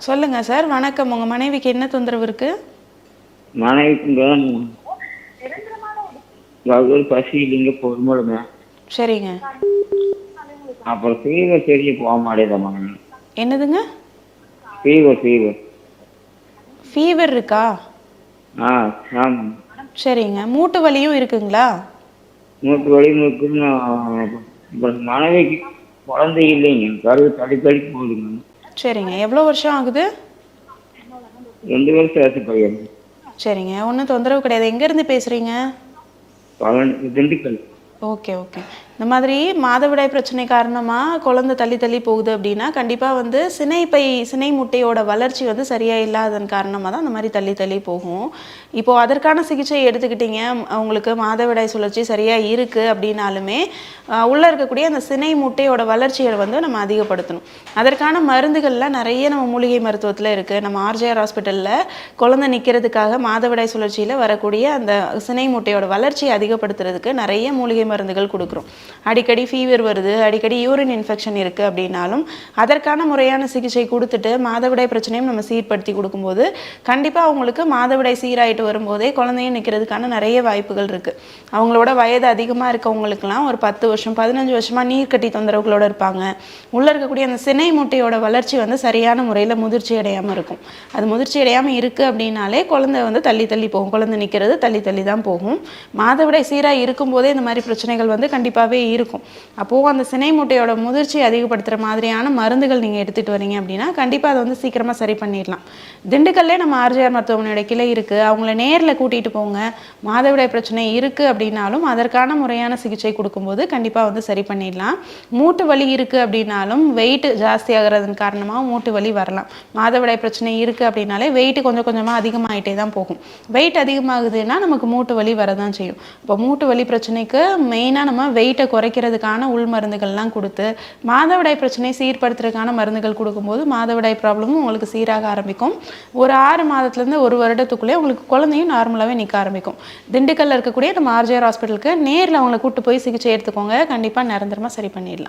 சொல்லுங்க சார். வணக்கம். உங்க மனைவிக்கு என்ன தொந்தரவு இருக்கு? மனைவிக்குங்க வகுறு பசி இல்லைங்க பொறுமலுங்க. சரிங்க. அப்புறம் ஃபீவர் சரியா போக மாட்டேதம்மாங்க. என்னதுங்க? ஃபீவர். ஃபீவர் இருக்கா? ஆ ஆமாம். சரிங்க. மூட்டு வலியும் இருக்குங்களா? மூட்டு வலி இருக்குன்னு அப்புறம் மனைவிக்கு குழந்தை இல்லைங்க. கரு தள்ளி போகுதுங்க. சரிங்க. எவ்வளோ வருஷம் ஆகுது? 2 வருஷம் ஆச்சு பையன். சரிங்க. ஒன்றும் தொந்தரவு கிடையாது. எங்கேருந்து பேசுகிறீங்க? திண்டுக்கல். ஓகே. இந்த மாதிரி மாதவிடாய் பிரச்சனை காரணமாக குழந்தை தள்ளி தள்ளி போகுது அப்படின்னா கண்டிப்பாக வந்து சினை முட்டையோட வளர்ச்சி வந்து சரியாக இல்லாதன் காரணமாக தான் அந்த மாதிரி தள்ளி தள்ளி போகும். இப்போது அதற்கான சிகிச்சை எடுத்துக்கிட்டீங்க, உங்களுக்கு மாதவிடாய் சுழற்சி சரியாக இருக்குது அப்படின்னாலுமே உள்ளே இருக்கக்கூடிய அந்த சினை முட்டையோட வளர்ச்சியை வந்து நம்ம அதிகப்படுத்தணும். அதற்கான மருந்துகள்லாம் நிறைய நம்ம மூலிகை மருத்துவத்தில் இருக்குது. நம்ம ஆர்ஜிஆர் ஹாஸ்பிட்டலில் குழந்தை நிற்கிறதுக்காக மாதவிடாய் சுழற்சியில் வரக்கூடிய அந்த சினை முட்டையோட வளர்ச்சியை அதிகப்படுத்துறதுக்கு நிறைய மூலிகை மருந்துகள் கொடுக்குறோம். அடிக்கடி ஃபீவர் வருது, அடிக்கடி யூரின் இன்ஃபெக்ஷன் இருக்குது அப்படின்னாலும் அதற்கான முறையான சிகிச்சை கொடுத்துட்டு மாதவிடாய் பிரச்சனையும் நம்ம சீர்படுத்தி கொடுக்கும்போது கண்டிப்பாக அவங்களுக்கு மாதவிடாய் சீராயிட்டு வரும்போதே குழந்தையும் நிற்கிறதுக்கான நிறைய வாய்ப்புகள் இருக்குது. அவங்களோட வயது அதிகமாக இருக்கவங்களுக்குலாம் ஒரு 10 வருஷம் 15 வருஷமாக நீர்க்கட்டி தொந்தரவுகளோடு இருப்பாங்க. உள்ளே இருக்கக்கூடிய அந்த சினை முட்டையோட வளர்ச்சி வந்து சரியான முறையில் முதிர்ச்சி அடையாமல் இருக்கும். அது முதிர்ச்சி அடையாமல் இருக்குது அப்படின்னாலே குழந்தை வந்து தள்ளி தள்ளி போகும். குழந்தை நிற்கிறது தள்ளி தள்ளி தான் போகும். மாதவிடாய் சீராக இருக்கும்போதே இந்த மாதிரி பிரச்சனைகள் வந்து கண்டிப்பாகவே இருக்கும். அப்போது அந்த சினை முட்டையோட முதிர்ச்சியை அதிகப்படுத்துகிற மாதிரியான மருந்துகள் நீங்கள் எடுத்துகிட்டு வரீங்க அப்படின்னா கண்டிப்பாக அதை வந்து சீக்கிரமாக சரி பண்ணிடலாம். திண்டுக்கல்லே நம்ம ஆர்ஜிஆர் மருத்துவமனையோட கிளை இருக்குது. அவங்கள நேரில் கூட்டிகிட்டு போங்க. மாதவிடாய் பிரச்சனை இருக்குது அப்படின்னாலும் அதற்கான முறையான சிகிச்சை கொடுக்கும்போது கண்டிப்பாக வந்து சரி பண்ணிடலாம். மூட்டு வலி இருக்குது அப்படின்னாலும் வெயிட் ஜாஸ்தி ஆகிறதன் காரணமாக மூட்டு வலி வரலாம். மாதவிடாய் பிரச்சனை இருக்குது அப்படின்னாலே வெயிட் கொஞ்சம் கொஞ்சமாக அதிகமாகிட்டே தான் போகும். வெயிட் அதிகமாகுதுன்னா நமக்கு மூட்டு வலி வரதான் செய்யும். இப்போ மூட்டு வலி பிரச்சனைக்கு மெயினாக நம்ம வெயிட்டை குறைக்கிறதுக்கான உள் மருந்துகள்லாம் கொடுத்து மாதவிடாய் பிரச்சனையை சீர்படுத்துறதுக்கான மருந்துகள் கொடுக்கும்போது மாதவிடாய் ப்ராப்ளமும் உங்களுக்கு சீராக ஆரம்பிக்கும். ஒரு 6 மாதத்துலேருந்து 1 வருடத்துக்குள்ளே உங்களுக்கு குழந்தையும் நார்மலாகவே நிற்க ஆரம்பிக்கும். திண்டுக்கல்ல இருக்கக்கூடிய நம்ம ஆர்ஜிஆர் ஹாஸ்பிட்டலுக்கு நேரில் அவங்களை கூப்பிட்டு போய் சிகிச்சை எடுத்துக்கோங்க. கண்டிப்பாக நிரந்தரமாக சரி பண்ணிடலாம்.